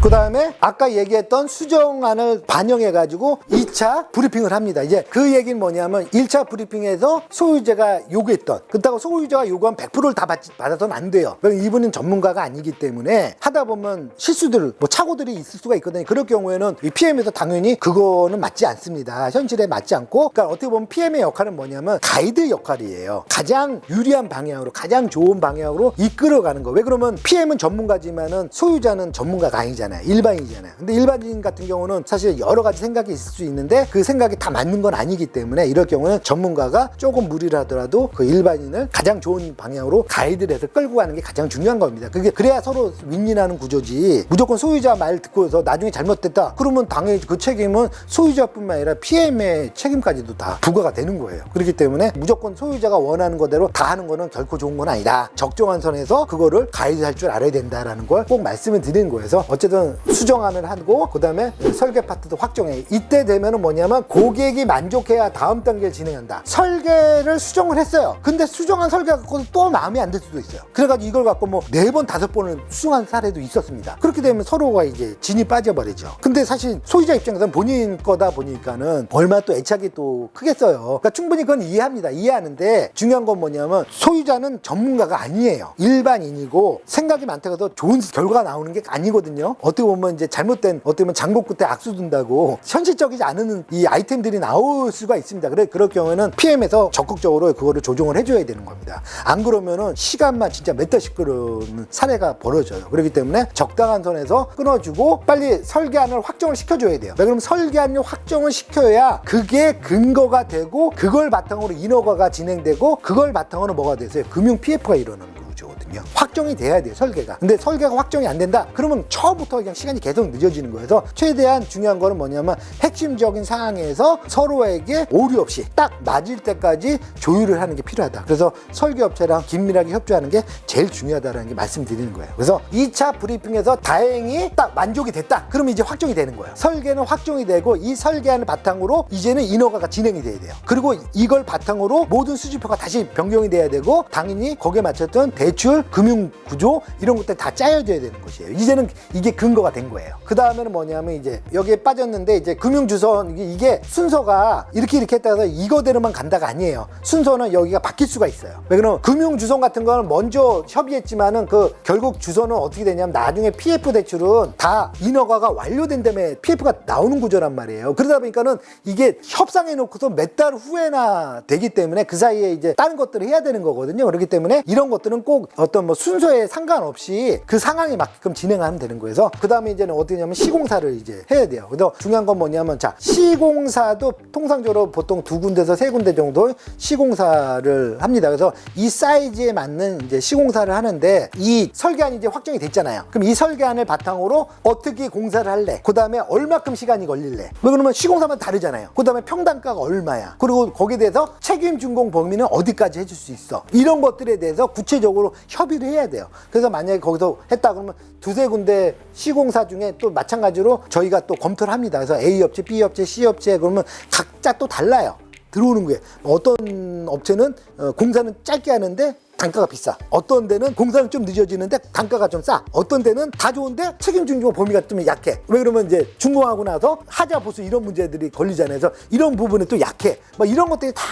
그 다음에 아까 얘기했던 수정안을 반영해가지고 2차 브리핑을 합니다. 이제 그 얘기는 뭐냐면 1차 브리핑에서 소유자가 요구했던, 그렇다고 소유자가 요구한 100%를 다 받아서는 안 돼요. 이분은 전문가가 아니기 때문에 하다 보면 실수들, 뭐 착오들이 있을 수가 있거든요. 그럴 경우에는 이 PM에서 당연히 그거는 맞지 않습니다. 현실에 맞지 않고, 그러니까 어떻게 보면 PM의 역할은 뭐냐면 가이드 역할이에요. 가장 유리한 방향으로, 가장 좋은 방향으로 이끌어가는 거. 왜 그러면 PM은 전문가지만은 소유자는 전문가가 아니잖아요. 일반인이잖아요. 근데 일반인 같은 경우는 사실 여러 가지 생각이 있을 수 있는데 그 생각이 다 맞는 건 아니기 때문에 이럴 경우는 전문가가 조금 무리를 하더라도 그 일반인을 가장 좋은 방향으로 가이드를 해서 끌고 가는 게 가장 중요한 겁니다. 그래야 서로 윈윈하는 구조지, 무조건 소유자 말 듣고서 나중에 잘못됐다 그러면 당연히 그 책임은 소유자뿐만 아니라 PM의 책임까지도 다 부과가 되는 거예요. 그렇기 때문에 무조건 소유자가 원하는 거대로 다 하는 거는 결코 좋은 건 아니다. 적정한 선에서 그거를 가이드할 줄 알아야 된다라는 걸 꼭 말씀을 드리는 거예요. 그래서 어쨌든 수정안을 하고 그 다음에 설계 파트도 확정해. 이때 되면은 뭐냐면 고객이 만족해야 다음 단계를 진행한다. 설계를 수정을 했어요. 근데 수정한 설계가 갖고 또 마음에 안 들 수도 있어요. 그래가지고 이걸 갖고 뭐 4번 5번을 수정한 사례도 있었습니다. 그렇게 되면 서로가 이제 진이 빠져버리죠. 근데 사실 소유자 입장에서는 본인 거다 보니까는 얼마 또 애착이 또 크겠어요. 그러니까 충분히 그건 이해합니다. 이해하는데 중요한 건 뭐냐면 소유자는 전문가가 아니에요. 일반인이고 생각이 많다고 해서 좋은 결과가 나오는 게 아니거든요. 어떻게 보면 이제 잘못된, 어떻게 보면 장고 끝에 악수 둔다고 현실적이지 않은 이 아이템들이 나올 수가 있습니다. 그럴 경우에는 PM에서 적극적으로 그거를 조정을 해줘야 되는 겁니다. 안 그러면은 시간만 진짜 몇 달씩 끌어오는 사례가 벌어져요. 그렇기 때문에 적당한 선에서 끊어주고 빨리 설계안을 확정을 시켜줘야 돼요. 왜 그러면 설계안을 확정을 시켜야 그게 근거가 되고 그걸 바탕으로 인허가가 진행되고 그걸 바탕으로 뭐가 돼서요? 금융 PF가 일어나는 거예요. 확정이 돼야 돼요, 설계가. 근데 설계가 확정이 안 된다? 그러면 처음부터 그냥 시간이 계속 늦어지는 거예요. 그래서 최대한 중요한 거는 뭐냐면 핵심적인 상황에서 서로에게 오류 없이 딱 맞을 때까지 조율을 하는 게 필요하다. 그래서 설계업체랑 긴밀하게 협조하는 게 제일 중요하다는 게 말씀드리는 거예요. 그래서 2차 브리핑에서 다행히 딱 만족이 됐다. 그러면 이제 확정이 되는 거예요. 설계는 확정이 되고 이 설계안을 바탕으로 이제는 인허가가 진행이 돼야 돼요. 그리고 이걸 바탕으로 모든 수지표가 다시 변경이 돼야 되고 당연히 거기에 맞췄던 대출, 금융 구조 이런 것들 다 짜여져야 되는 것이에요. 이제는 이게 근거가 된 거예요. 그 다음에는 뭐냐면 이제 여기에 빠졌는데 이제 금융주선 이게 순서가 이렇게 했다가 이거대로만 간다가 아니에요. 순서는 여기가 바뀔 수가 있어요. 왜 그러면 금융주선 같은 거는 먼저 협의했지만은 그 결국 주선은 어떻게 되냐면 나중에 PF 대출은 다 인허가가 완료된 다음에 PF가 나오는 구조란 말이에요. 그러다 보니까는 이게 협상해 놓고서 몇 달 후에나 되기 때문에 그 사이에 이제 다른 것들을 해야 되는 거거든요. 그렇기 때문에 이런 것들은 꼭 어떤 뭐 순서에 상관없이 그 상황에 맞게끔 진행하면 되는 거여서 그 다음에 이제는 어떻게냐면 시공사를 이제 해야 돼요. 그래서 중요한 건 뭐냐면 자, 시공사도 통상적으로 보통 2군데에서 3군데 정도 시공사를 합니다. 그래서 이 사이즈에 맞는 이제 시공사를 하는데 이 설계안이 이제 확정이 됐잖아요. 그럼 이 설계안을 바탕으로 어떻게 공사를 할래? 그 다음에 얼마큼 시간이 걸릴래? 왜 그러면 시공사마다 다르잖아요. 그 다음에 평당가가 얼마야? 그리고 거기에 대해서 책임 준공 범위는 어디까지 해줄 수 있어? 이런 것들에 대해서 구체적으로 협의를 해야 돼요. 그래서 만약에 거기서 했다 그러면 2-3군데 시공사 중에 또 마찬가지로 저희가 또 검토를 합니다. 그래서 A 업체, B 업체, C 업체 그러면 각자 또 달라요. 들어오는 게 어떤 업체는 공사는 짧게 하는데 단가가 비싸. 어떤 데는 공사는 좀 늦어지는데 단가가 좀 싸. 어떤 데는 다 좋은데 책임 준공 범위가 좀 약해. 왜 그러면 이제 준공하고 나서 하자 보수 이런 문제들이 걸리잖아요. 그래서 이런 부분에 또 약해. 뭐 이런 것들이 다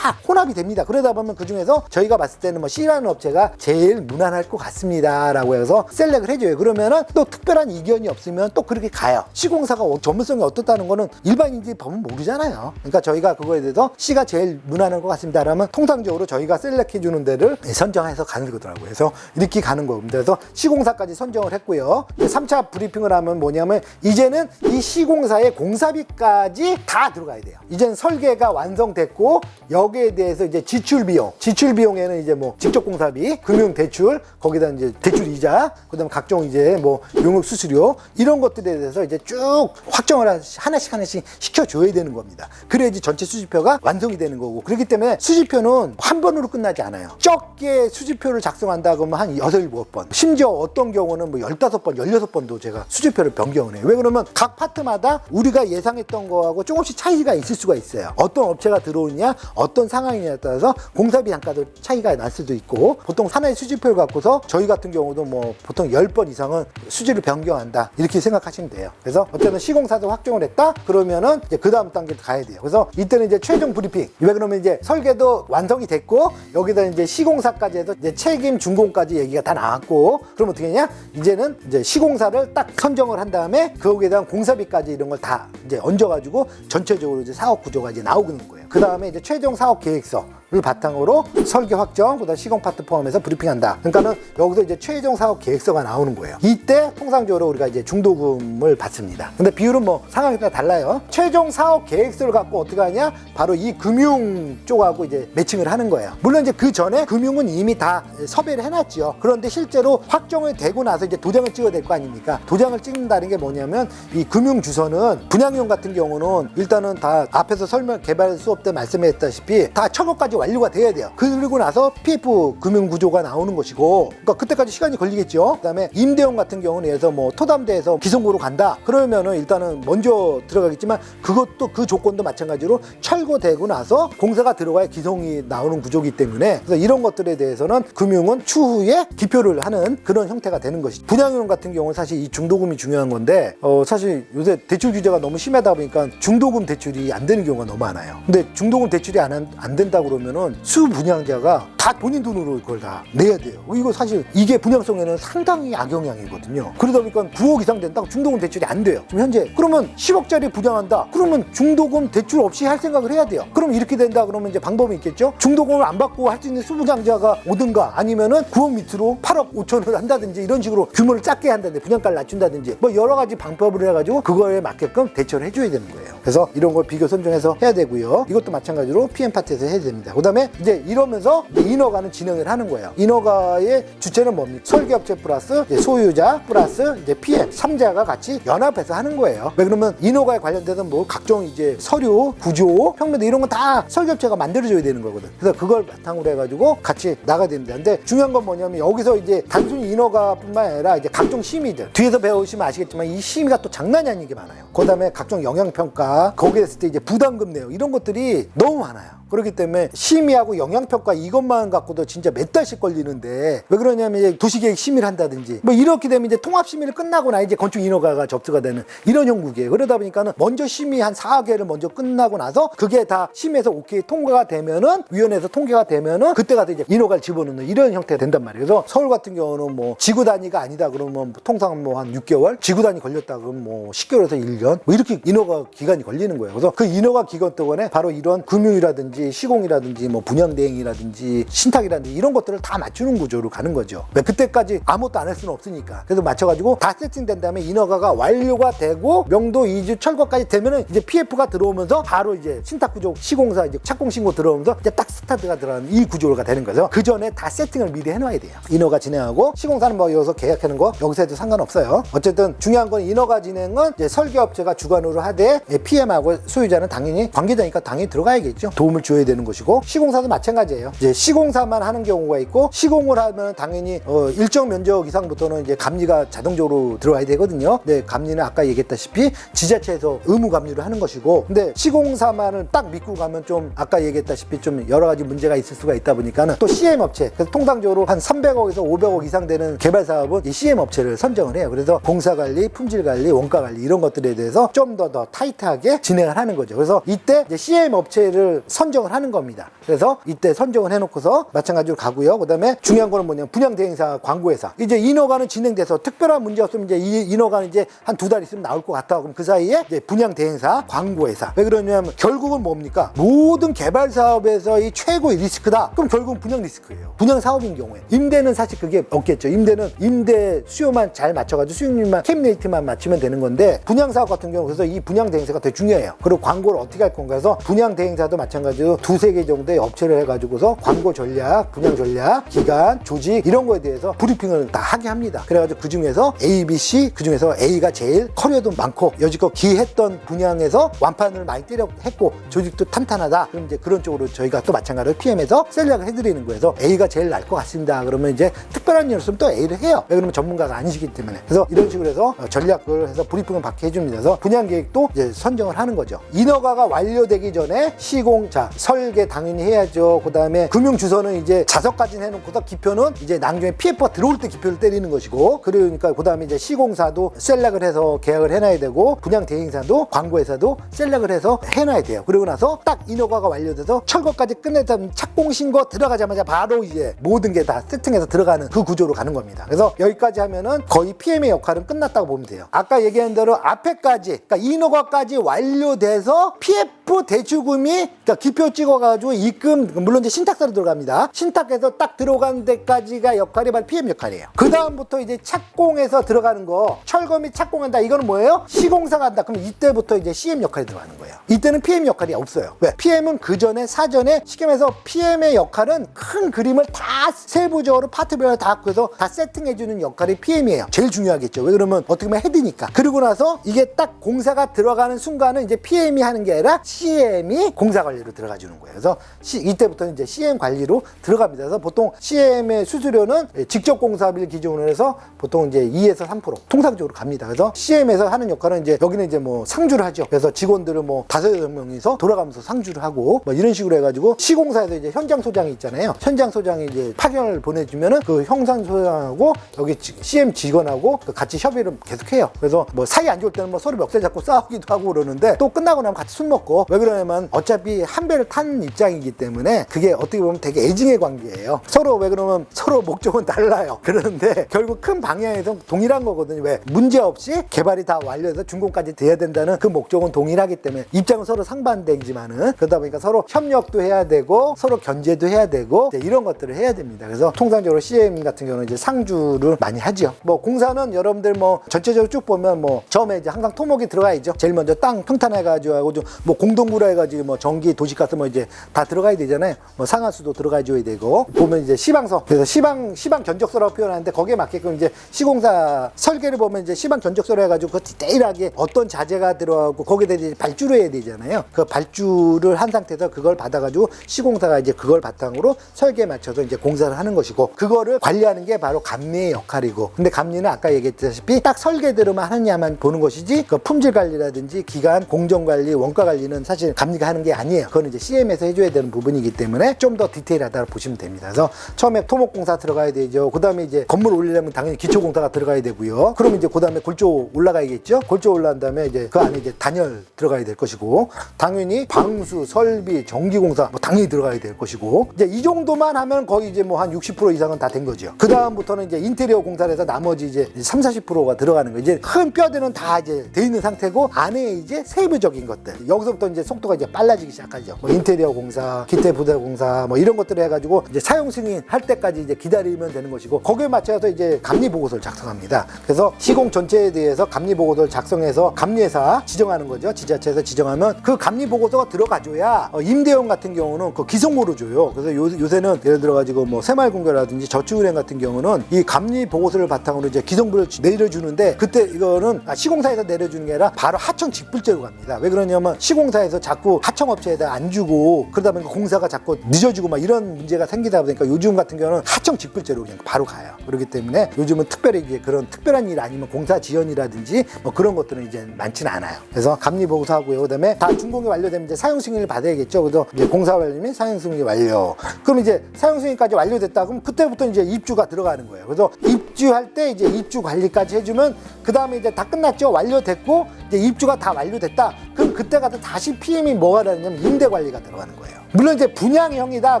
혼합이 됩니다. 그러다 보면 그 중에서 저희가 봤을 때는 뭐 C라는 업체가 제일 무난할 것 같습니다라고 해서 셀렉을 해줘요. 그러면은 또 특별한 이견이 없으면 또 그렇게 가요. 시공사가 전문성이 어떻다는 거는 일반인들이 보면 모르잖아요. 그러니까 저희가 그거에 대해서 C가 제일 무난할 것 같습니다라면 통상적으로 저희가 셀렉해주는 데를 선정 해서 가는 거더라고요. 그래서 이렇게 가는 겁니다. 그래서 시공사까지 선정을 했고요. 3차 브리핑을 하면 뭐냐면 이제는 이 시공사의 공사비까지 다 들어가야 돼요. 이제는 설계가 완성됐고 여기에 대해서 이제 지출 비용에는 이제 뭐 직접 공사비, 금융 대출, 거기다 이제 대출 이자, 그다음 각종 이제 뭐 용역 수수료 이런 것들에 대해서 이제 쭉 확정을 하나씩 시켜줘야 되는 겁니다. 그래야지 전체 수지표가 완성이 되는 거고 그렇기 때문에 수지표는 한 번으로 끝나지 않아요. 적게 수주표를 작성한다 그러면 한 6, 7번, 심지어 어떤 경우는 뭐 15번, 16번도 제가 수주표를 변경을 해요. 왜 그러면 각 파트마다 우리가 예상했던 거하고 조금씩 차이가 있을 수가 있어요. 어떤 업체가 들어오느냐, 어떤 상황이냐에 따라서 공사비 단가도 차이가 날 수도 있고, 보통 하나의 수주표를 갖고서 저희 같은 경우도 뭐 보통 10번 이상은 수주를 변경한다 이렇게 생각하시면 돼요. 그래서 어쨌든 시공사도 확정을 했다 그러면은 이제 그 다음 단계로 가야 돼요. 그래서 이때는 이제 최종 브리핑. 왜 그러면 이제 설계도 완성이 됐고 여기다 이제 시공사까지 해서 이제 책임 준공까지 얘기가 다 나왔고, 그럼 어떻게 했냐? 이제는 이제 시공사를 딱 선정을 한 다음에 거기에 대한 공사비까지 이런 걸 다 이제 얹어가지고 전체적으로 이제 사업 구조가 이제 나오는 거예요. 그 다음에 이제 최종 사업 계획서를 바탕으로 설계 확정, 그다음 시공 파트 포함해서 브리핑한다. 그러니까는 여기서 이제 최종 사업 계획서가 나오는 거예요. 이때 통상적으로 우리가 이제 중도금을 받습니다. 근데 비율은 뭐 상황에 따라 달라요. 최종 사업 계획서를 갖고 어떻게 하냐? 바로 이 금융 쪽하고 이제 매칭을 하는 거예요. 물론 이제 그 전에 금융은 이미 다 섭외를 해놨죠. 그런데 실제로 확정이 되고 나서 이제 도장을 찍어야 될 거 아닙니까? 도장을 찍는다는 게 뭐냐면 이 금융 주소는 분양용 같은 경우는 일단은 다 앞에서 개발 수업 때 말씀했다시피 다 철거까지 완료가 돼야 돼요. 그리고 나서 PF 금융 구조가 나오는 것이고, 그러니까 그때까지 시간이 걸리겠죠. 그다음에 임대용 같은 경우는 예를 들어서 뭐 토담대에서 기성구로 간다 그러면은 일단은 먼저 들어가겠지만 그것도 그 조건도 마찬가지로 철거되고 나서 공사가 들어가야 기성이 나오는 구조이기 때문에, 그래서 이런 것들에 대해서는 금융은 추후에 기표를 하는 그런 형태가 되는 것이죠. 분양용 같은 경우는 사실 이 중도금이 중요한 건데 사실 요새 대출 규제가 너무 심하다 보니까 중도금 대출이 안 되는 경우가 너무 많아요. 근데 중도금 대출이 안 된다 그러면은 수분양자가 다 본인 돈으로 그걸 다 내야 돼요. 이거 사실 이게 분양성에는 상당히 악영향이거든요. 그러다 보니까 9억 이상 된다고 중도금 대출이 안 돼요. 지금 현재 그러면 10억짜리 분양한다 그러면 중도금 대출 없이 할 생각을 해야 돼요. 그럼 이렇게 된다 그러면 이제 방법이 있겠죠. 중도금을 안 받고 할 수 있는 수분양자가 오든가 아니면은 9억 밑으로 8억 5천을 한다든지 이런 식으로 규모를 작게 한다든지 분양가를 낮춘다든지 뭐 여러 가지 방법을 해가지고 그거에 맞게끔 대처를 해줘야 되는 거예요. 그래서 이런 걸 비교 선정해서 해야 되고요. 이것도 마찬가지로 PM 파트에서 해야 됩니다. 그다음에 이제 이러면서 인허가는 진행을 하는 거예요. 인허가의 주체는 뭡니까? 설계업체 플러스 소유자 플러스 이제 PM 3자가 같이 연합해서 하는 거예요. 왜 그러면 인허가에 관련돼서 뭐 각종 이제 서류, 구조, 평면도 이런 건 다 설계업체가 만들어줘야 되는 거거든. 그래서 그걸 바탕으로 해가지고 같이 나가야 됩니다. 근데 중요한 건 뭐냐면 여기서 이제 단순히 인허가뿐만 아니라 이제 각종 심의들 뒤에서 배우시면 아시겠지만 이 심의가 또 장난이 아닌 게 많아요. 그다음에 각종 영향평가, 거기에 했을 때 이제 부담금 내용 이런 것들이 너무 많아요. 그렇기 때문에 심의하고 영향평가 이것만 갖고도 진짜 몇 달씩 걸리는데, 왜 그러냐면 이제 도시계획 심의를 한다든지 뭐 이렇게 되면 이제 통합심의를 끝나고 나 이제 건축인허가가 접수가 되는 이런 형국이에요. 그러다 보니까는 먼저 심의 한 4개를 먼저 끝나고 나서 그게 다 심의에서 오케이 통과가 되면은, 위원회에서 통과가 되면은 그때 가서 이제 인허가를 집어넣는 이런 형태가 된단 말이에요. 그래서 서울 같은 경우는 뭐 지구 단위가 아니다 그러면 통상 뭐 한 6개월, 지구 단위 걸렸다 그러면 뭐 10개월에서 1년 뭐 이렇게 인허가 기간이 걸리는 거예요. 그래서 그 인허가 기간 동안에 바로 이런 금융이라든지 시공이라든지 뭐 분양대행이라든지 신탁이라든지 이런 것들을 다 맞추는 구조로 가는 거죠. 그때까지 아무것도 안 할 수는 없으니까. 그래서 맞춰가지고 다 세팅된 다음에 인허가가 완료가 되고 명도 이주 철거까지 되면은 이제 PF가 들어오면서 바로 이제 신탁구조 시공사 이제 착공신고 들어오면서 이제 딱 스타트가 들어가는 이 구조가 되는 거죠. 그 전에 다 세팅을 미리 해놔야 돼요. 인허가 진행하고 시공사는 뭐 여기서 계약하는 거 여기서 해도 상관없어요. 어쨌든 중요한 건 인허가 진행은 이제 설계업체가 주관으로 하되 PM하고 소유자는 당연히 관계자니까 당연히 들어가야겠죠. 도움을 줘야 되는 것이고, 시공사도 마찬가지예요. 이제 시공사만 하는 경우가 있고, 시공을 하면 당연히 일정 면적 이상부터는 이제 감리가 자동적으로 들어와야 되거든요. 근데 감리는 아까 얘기했다시피 지자체에서 의무 감리를 하는 것이고, 근데 시공사만을 딱 믿고 가면 좀 아까 얘기했다시피 좀 여러 가지 문제가 있을 수가 있다 보니까는 또 CM 업체, 그래서 통상적으로 한 300억에서 500억 이상 되는 개발 사업은 이 CM 업체를 선정을 해요. 그래서 공사 관리, 품질 관리, 원가 관리 이런 것들에 대해서 좀 더 타이트하게 진행을 하는 거죠. 그래서 이때 이제 CM 업체를 선정을 하는 겁니다. 그래서 이때 선정을 해놓고서 마찬가지로 가고요. 그다음에 중요한 거는 뭐냐면 분양대행사, 광고회사. 이제 인허가는 진행돼서 특별한 문제 없으면 이제 이 인허가는 이제 한 2달 있으면 나올 것 같다. 그럼 그 사이에 이제 분양대행사, 광고회사. 왜 그러냐면 결국은 뭡니까? 모든 개발 사업에서 이 최고의 리스크다. 그럼 결국은 분양 리스크예요. 분양 사업인 경우에. 임대는 사실 그게 없겠죠. 임대는 임대 수요만 잘 맞춰가지고 수익률만 캡레이트만 맞추면 되는 건데, 분양 사업 같은 경우 그래서 이 분양대행사가 되게 중요해요. 그리고 광고를 어떻게 할 건가 해서 분양대행사도 마찬가지로 2-3개 정도의 업체를 해가지고서 광고 전략, 분양 전략, 기간, 조직 이런 거에 대해서 브리핑을 다 하게 합니다. 그래가지고 그 중에서 A, B, C, 그 중에서 A가 제일 커리어도 많고 여지껏 기했던 분양에서 완판을 많이 했고 조직도 탄탄하다. 그럼 이제 그런 쪽으로 저희가 또 마찬가지로 PM에서 셀렉을 해드리는 거예요. 그래서 A가 제일 나을 것 같습니다. 그러면 이제 특별한 이유로 또 A를 해요. 왜 그러면 전문가가 아니시기 때문에. 그래서 이런 식으로 해서 전략을 해서 브리핑을 받게 해줍니다. 그래서 분양 계획도 이제 선정을 하는 거죠. 인허가가 완료되기 전에 시공자 설계 당연히 해야죠. 그 다음에 금융 주소는 이제 자석까지는 해놓고서 기표는 이제 나중에 PF가 들어올 때 기표를 때리는 것이고, 그러니까 그 다음에 이제 시공사도 셀렉을 해서 계약을 해놔야 되고, 분양 대행사도 광고회사도 셀렉을 해서 해놔야 돼요. 그리고 나서 딱 인허가가 완료돼서 철거까지 끝내다 착공 신고 들어가자마자 바로 이제 모든 게 다 세팅해서 들어가는 그 구조로 가는 겁니다. 그래서 여기까지 하면은 거의 PM의 역할은 끝났다고 보면 돼요. 아까 얘기한 대로 앞에까지, 그러니까 인허가까지 완료돼서 PF 대출금이, 그러니까 기표 찍어가지고 입금, 물론 이제 신탁사로 들어갑니다. 신탁해서 딱 들어간 데까지가 역할이 바로 PM 역할이에요. 그 다음부터 이제 착공해서 들어가는 거, 철거 및 착공한다. 이거는 뭐예요? 시공사가 한다. 그럼 이때부터 이제 CM 역할이 들어가는 거예요. 이때는 PM 역할이 없어요. 왜? PM은 그 전에 사전에 쉽게 말해서 PM의 역할은 큰 그림을 다 세부적으로 파트별로 다 그래서 다 세팅해주는 역할이 PM이에요. 제일 중요하겠죠. 왜 그러면 어떻게 보면 헤드니까. 그리고 나서 이게 딱 공사가 들어가는 순간은 이제 PM이 하는 게 아니라 CM이 공사 관리로 들어가 주는 거예요. 그래서 이때부터는 이제 CM 관리로 들어갑니다. 그래서 보통 CM의 수수료는 직접 공사비를 기준으로 해서 보통 이제 2에서 3% 통상적으로 갑니다. 그래서 CM에서 하는 역할은 이제 여기는 이제 뭐 상주를 하죠. 그래서 직원들을 뭐 5-6명이서 돌아가면서 상주를 하고 뭐 이런 식으로 해가지고 시공사에서 이제 현장 소장이 있잖아요. 현장 소장이 이제 파견을 보내주면은 그 현장 소장하고 여기 CM 직원하고 같이 협의를 계속해요. 그래서 뭐 사이 안 좋을 때는 뭐 서로 멱살 잡고 싸우기도 하고 그러는데 또 끝나고 나면 같이 술 먹고, 왜 그러냐면 어차피 한 배를 탄 입장이기 때문에 그게 어떻게 보면 되게 애증의 관계예요. 서로 왜 그러면 서로 목적은 달라요. 그러는데 결국 큰 방향에서 동일한 거거든요. 왜? 문제 없이 개발이 다 완료해서 준공까지 돼야 된다는 그 목적은 동일하기 때문에 입장은 서로 상반되지만은, 그러다 보니까 서로 협력도 해야 되고 서로 견제도 해야 되고 이런 것들을 해야 됩니다. 그래서 통상적으로 CM 같은 경우는 이제 상주를 많이 하죠. 뭐 공사는 여러분들 뭐 전체적으로 쭉 보면 뭐 처음에 이제 항상 토목이 들어가야죠. 제일 먼저 땅 평탄해가지고 하고 좀 뭐 공동구라 해가지고 뭐 전기, 도시가스 뭐 이제 다 들어가야 되잖아요. 뭐 상하수도 들어가줘야 되고, 보면 이제 시방서, 그래서 시방 견적서라고 표현하는데 거기에 맞게끔 이제 시공사 설계를 보면 이제 시방 견적서로 해가지고 그 디테일하게 어떤 자재가 들어가고 거기에 대해 발주를 해야 되잖아요. 그 발주를 한 상태에서 그걸 받아가지고 시공사가 이제 그걸 바탕으로 설계에 맞춰서 이제 공사를 하는 것이고, 그거를 관리하는 게 바로 감리의 역할이고, 근데 감리는 아까 얘기했다시피 딱 설계대로만 하느냐만 보는 것이지 그 품질 관리라든지 기간, 공정 관리, 원가 관리는 사실 감리가 하는 게 아니에요. 그건 이제 CM에서 해줘야 되는 부분이기 때문에 좀 더 디테일하다고 보시면 됩니다. 그래서 처음에 토목공사 들어가야 되죠. 그 다음에 이제 건물 올리려면 당연히 기초공사가 들어가야 되고요. 그럼 이제 그 다음에 골조 올라가야겠죠. 골조 올라간 다음에 이제 그 안에 이제 단열 들어가야 될 것이고, 당연히 방수, 설비, 전기공사 뭐 당연히 들어가야 될 것이고, 이제 이 정도만 하면 거의 이제 뭐 한 60% 이상은 다 된 거죠. 그 다음부터는 이제 인테리어 공사를 해서 나머지 이제 30-40%가 들어가는 거예요. 이제 큰 뼈대는 다 이제 돼 있는 상태고, 안에 이제 세부적인 것들, 여기서부터 이제 속도가 이제 빨라지기 시작하죠. 뭐 인테리어 공사, 기태 부대 공사 뭐 이런 것들을 해가지고 이제 사용 승인 할 때까지 이제 기다리면 되는 것이고, 거기에 맞춰서 이제 감리 보고서를 작성합니다. 그래서 시공 전체에 대해서 감리 보고서를 작성해서 감리회사 지정하는 거죠. 지자체에서 지정하면 그 감리 보고서가 들어가줘야 임대용 같은 경우는 그 기성모로 줘요. 그래서 요새는 예를 들어가지고 뭐 새마을금고라든지 저축은행 같은 경우는 이 감리 보고서를 바탕으로 이제 기성부를 내려주는데, 그때 이거는 시공사에서 내려주는 게 아니라 바로 하청 직불제로 갑니다. 왜 그러냐면 시공사에서 자꾸 하청업체에다 안 주고 그러다 보니까 공사가 자꾸 늦어지고 막 이런 문제가 생기다 보니까 요즘 같은 경우는 하청 직불제로 그냥 바로 가요. 그렇기 때문에 요즘은 특별히 이제 그런 특별한 일 아니면 공사 지연이라든지 뭐 그런 것들은 이제 많지는 않아요. 그래서 감리 보고서 하고요. 그다음에 다 준공이 완료되면 이제 사용 승인을 받아야겠죠. 그래서 이제 공사 완료면 사용 승인이 완료. 그럼 이제 사용 승인까지 완료됐다. 그럼 그때부터 이제 입주가 들어가는 거예요. 그래서 입주할 때 이제 입주 관리까지 해주면 그 다음에 이제 다 끝났죠. 완료됐고 이제 입주가 다 완료됐다. 그럼 그때 가서 다시 PM이 뭐가 되냐면 임대 관리가 들어가는 거예요. 물론 이제 분양형이다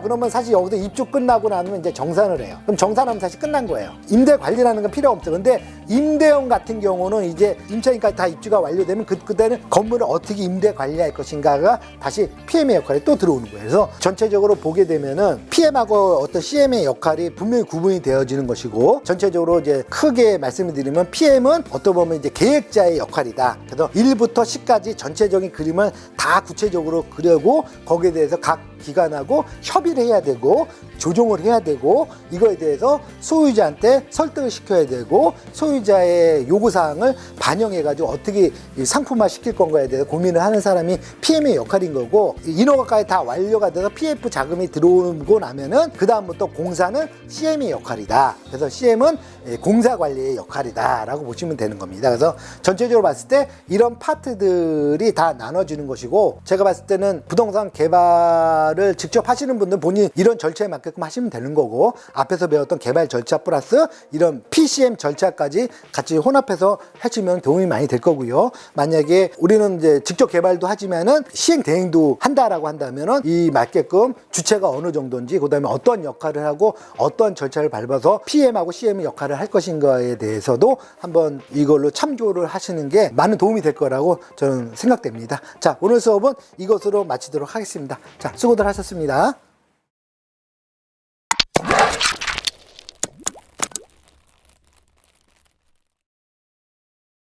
그러면 사실 여기서 입주 끝나고 나면 이제 정산을 해요. 그럼 정산하면 사실 끝난 거예요. 임대 관리라는 건 필요 없죠. 근데 임대형 같은 경우는 이제 임차인까지 다 입주가 완료되면 그때는 건물을 어떻게 임대 관리할 것인가가 다시 PM의 역할이 또 들어오는 거예요. 그래서 전체적으로 보게 되면은 PM하고 어떤 CM의 역할이 분명히 구분이 되어지는 것이고, 전체적으로 이제 크게 말씀을 드리면 PM은 어떻게 보면 이제 계획자의 역할이다. 그래서 1부터 10까지 전체적인 그림을 다 구체적으로 그려고 거기에 대해서 각 기관하고 협의를 해야 되고 조정을 해야 되고 이거에 대해서 소유자한테 설득을 시켜야 되고 소유자의 요구사항을 반영해가지고 어떻게 상품화 시킬 건가에 대해서 고민을 하는 사람이 PM의 역할인 거고 인허가까지 다 완료가 돼서 PF 자금이 들어오고 나면은 그 다음부터 공사는 CM의 역할이다. 그래서 CM은 공사 관리의 역할이다 라고 보시면 되는 겁니다. 그래서 전체적으로 봤을 때 이런 파트들이 다 나눠지는 것이고 제가 봤을 때는 부동산 개발을 직접 하시는 분들 본인 이런 절차에 맞게끔 하시면 되는 거고 앞에서 배웠던 개발 절차 플러스 이런 PCM 절차까지 같이 혼합해서 하시면 도움이 많이 될 거고요. 만약에 우리는 이제 직접 개발도 하지만은 시행 대행도 한다라고 한다면은 이 맞게끔 주체가 어느 정도인지 그다음에 어떤 역할을 하고 어떤 절차를 밟아서 PM하고 CM의 역할을 할 것인가에 대해서도 한번 이걸로 참조를 하시는 게 많은 도움이 될 거라고 저는 생각됩니다. 자, 오늘 수업은 이것으로 마치도록 하겠습니다. 자, 수고들 하셨습니다.